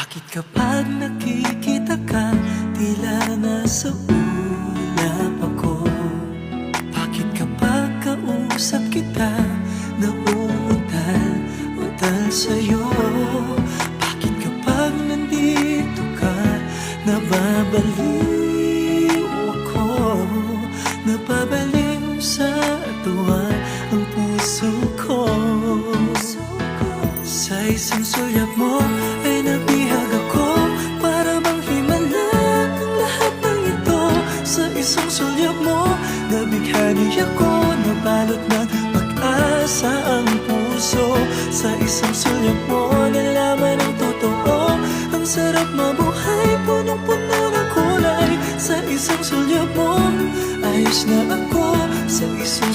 Bakit kapag nakikita ka, tila nasa ulap ako? Bakit kapag kausap kita, nauutal-utal sa'yo? Bakit kapag nandito ka, nababaliw ako? Nababaliw sa tuwa ang puso ko. Sa isang sulyap mo ay nabihag ako, para bang himala ang lahat ng ito. Sa isang sulyap mo, nabighani ako, nabalot ng pag-asa ang puso. Sa isang sulyap mo, nalaman ang totoo, ang sarap mabuhay, punong-puno ng kulay. Sa isang sulyap mo, ayos na ako. Sa isang